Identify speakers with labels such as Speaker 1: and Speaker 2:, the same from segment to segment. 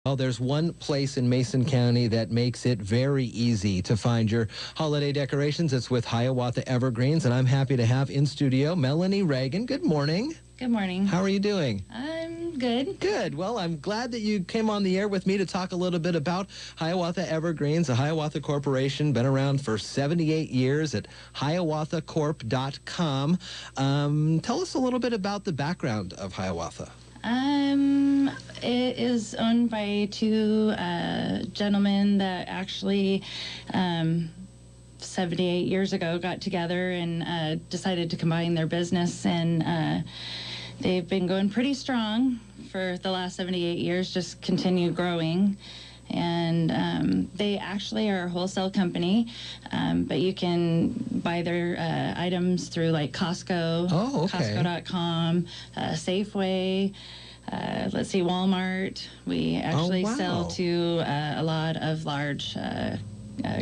Speaker 1: Well, there's one place in Mason County that makes it very easy to find your holiday decorations. It's with Hiawatha Evergreens, and I'm happy to have in studio Melanie Ragan. Good morning.
Speaker 2: Good morning.
Speaker 1: How are you doing?
Speaker 2: I'm good.
Speaker 1: Good. Well, I'm glad that you came on the air with me to talk a little bit about Hiawatha Evergreens, a Hiawatha Corporation, been around for 78 years at hiawathacorp.com. Tell us a little bit about the background of Hiawatha.
Speaker 2: It is owned by two gentlemen that actually 78 years ago got together and decided to combine their business, and they've been going pretty strong for the last 78 years, just continue growing. And they actually are a wholesale company, but you can buy their items through like Costco, Costco.com, Safeway, let's see, Walmart. We actually sell to a lot of large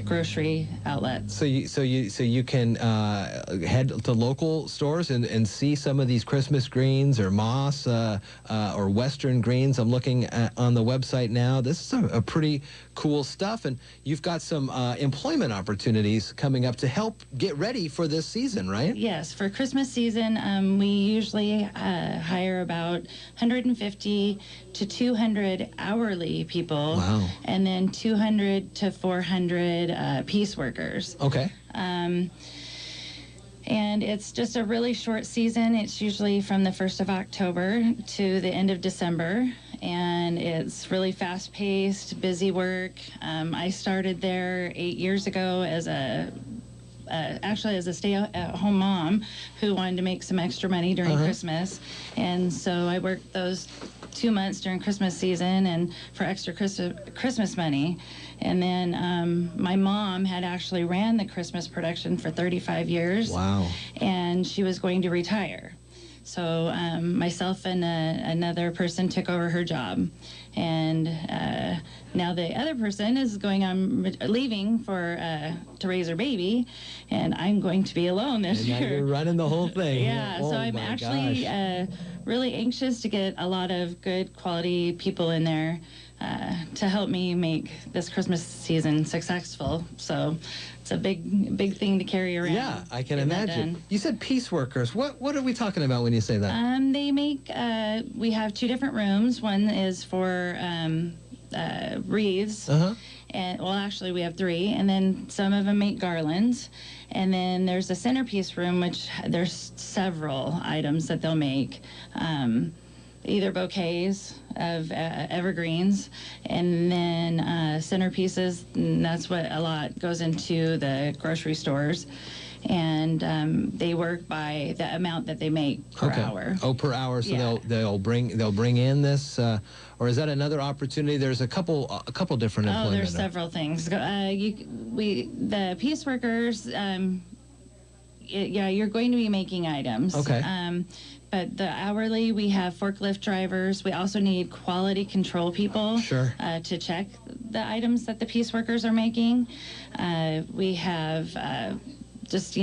Speaker 2: grocery outlets.
Speaker 1: So you can head to local stores and see some of these Christmas greens or moss or Western greens. I'm looking on the website now. This is a pretty cool stuff, and you've got some employment opportunities coming up to help get ready for this season, right?
Speaker 2: Yes, for Christmas season, we usually hire about 150 to 200 hourly people.
Speaker 1: Wow.
Speaker 2: And then 200 to 400 piece workers.
Speaker 1: Okay.
Speaker 2: And it's just a really short season. It's usually from the 1st of October to the end of December. And it's really fast-paced, busy work. I started there 8 years ago as actually as a stay-at-home mom who wanted to make some extra money during Christmas. And so I worked those 2 months during Christmas season and for extra Christmas money. And then my mom had actually ran the Christmas production for 35 years.
Speaker 1: Wow.
Speaker 2: And she was going to retire. So myself and another person took over her job. And now the other person is leaving to raise her baby, and I'm going to be alone this year.
Speaker 1: Now you're running the whole thing.
Speaker 2: Yeah, so I'm actually really anxious to get a lot of good quality people in there to help me make this Christmas season successful. So it's a big thing to carry around.
Speaker 1: Yeah, I can imagine. You said piece workers. What are we talking about when you say that?
Speaker 2: They make, we have two different rooms. One is for wreaths. And well, actually we have three, and then some of them make garlands. And then there's a centerpiece room, which there's several items that they'll make. Either bouquets of evergreens, and then centerpieces, and that's what a lot goes into the grocery stores. And they work by the amount that they make per hour.
Speaker 1: Oh, per hour. So they'll bring in this, or is that another opportunity? There's a couple different employment.
Speaker 2: Oh, there's several things. The piece workers. You're going to be making items.
Speaker 1: Okay.
Speaker 2: But the hourly, we have forklift drivers. We also need quality control people to check the items that the piece workers are making. We have just,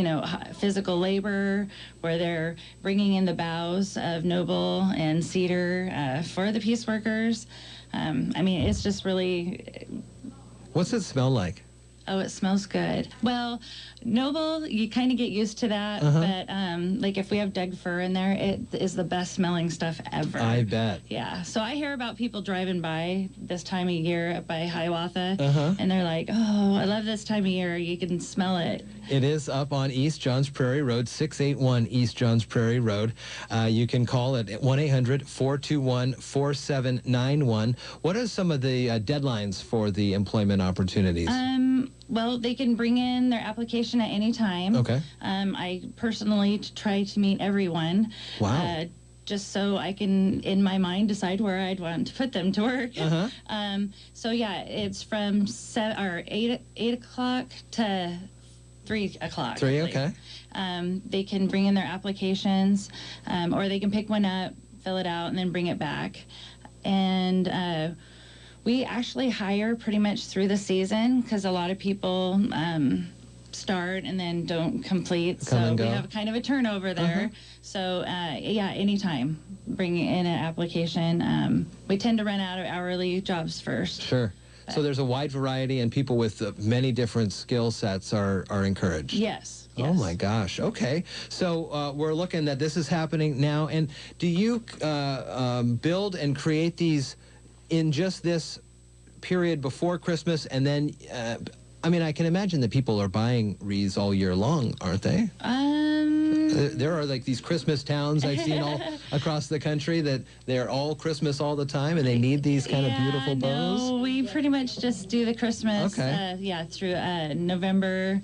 Speaker 2: physical labor where they're bringing in the boughs of noble and cedar for the piece workers. It's just really...
Speaker 1: What's it smell like?
Speaker 2: Oh, it smells good. Well, noble, you kind of get used to that, but like if we have Doug fir in there, it is the best smelling stuff ever.
Speaker 1: I bet.
Speaker 2: Yeah. So I hear about people driving by this time of year up by Hiawatha, and they're like, "Oh, I love this time of year. You can smell it."
Speaker 1: It is up on East Johns Prairie Road, 681 East Johns Prairie Road. You can call at 1-800-421-4791. What are some of the deadlines for the employment opportunities?
Speaker 2: Well, they can bring in their application at any time. Okay. I personally try to meet everyone.
Speaker 1: Wow.
Speaker 2: Just so I can, in my mind, decide where I'd want to put them to work. So yeah, it's from 8 o'clock to 3 o'clock.
Speaker 1: 3, okay.
Speaker 2: They can bring in their applications, or they can pick one up, fill it out, and then bring it back. And we actually hire pretty much through the season because a lot of people start and then don't complete.
Speaker 1: Come
Speaker 2: So
Speaker 1: and
Speaker 2: we
Speaker 1: go.
Speaker 2: have kind of a turnover there. So yeah, anytime bring in an application. We tend to run out of hourly jobs first.
Speaker 1: Sure. So there's a wide variety, and people with many different skill sets are encouraged.
Speaker 2: Yes.
Speaker 1: Oh my gosh. Okay. So we're looking that this is happening now. And do you build and create these in just this period before Christmas? And then, I mean, I can imagine that people are buying wreaths all year long, aren't they? There are like these Christmas towns I've seen all across the country that they're all Christmas all the time, and they need these kind of beautiful bows.
Speaker 2: No, we pretty much just do the Christmas.
Speaker 1: Okay.
Speaker 2: Through November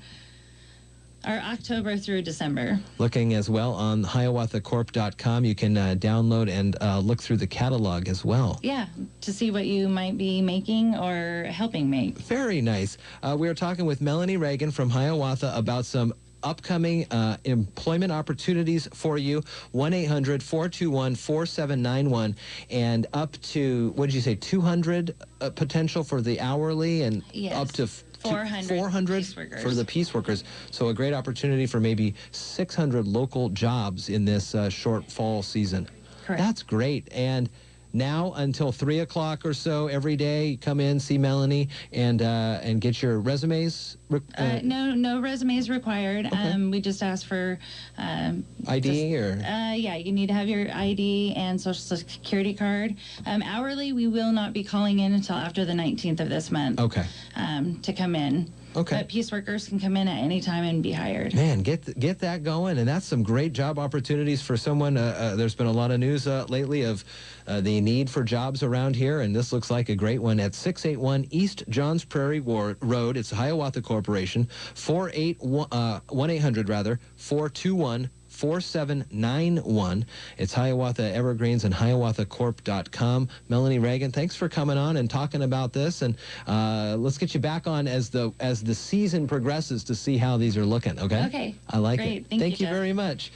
Speaker 2: or October through December.
Speaker 1: Looking as well on hiawathacorp.com, you can download and look through the catalog as well.
Speaker 2: Yeah, to see what you might be making or helping make.
Speaker 1: Very nice. We were talking with Melanie Ragan from Hiawatha about some upcoming employment opportunities for you. 1-800-421-4791, and up to, what did you say, 200 potential for the hourly, and
Speaker 2: Yes.
Speaker 1: up to 400
Speaker 2: piece workers.
Speaker 1: for the piece workers. So a great opportunity for maybe 600 local jobs in this short fall season.
Speaker 2: Correct.
Speaker 1: That's great. And now until 3 o'clock or so every day, come in, see Melanie, and get your resumes.
Speaker 2: No resumes required. We just ask for
Speaker 1: ID or?
Speaker 2: yeah, you need to have your ID and social security card. Hourly, we will not be calling in until after the 19th of this month.
Speaker 1: Okay.
Speaker 2: To come in.
Speaker 1: Okay.
Speaker 2: But piece workers can come in at any time and be hired.
Speaker 1: Man, get that going, and that's some great job opportunities for someone. There's been a lot of news lately of the need for jobs around here, and this looks like a great one at 681 East Johns Prairie Road. It's Hiawatha Corporation. 1-800-421-4791. It's Hiawatha Evergreens and hiawathacorp.com. Melanie Ragan, thanks for coming on and talking about this, and let's get you back on as the season progresses to see how these are looking. Okay.
Speaker 2: Okay.
Speaker 1: I like
Speaker 2: Great.
Speaker 1: it.
Speaker 2: Thank you,
Speaker 1: Thank you
Speaker 2: Jeff.
Speaker 1: very much.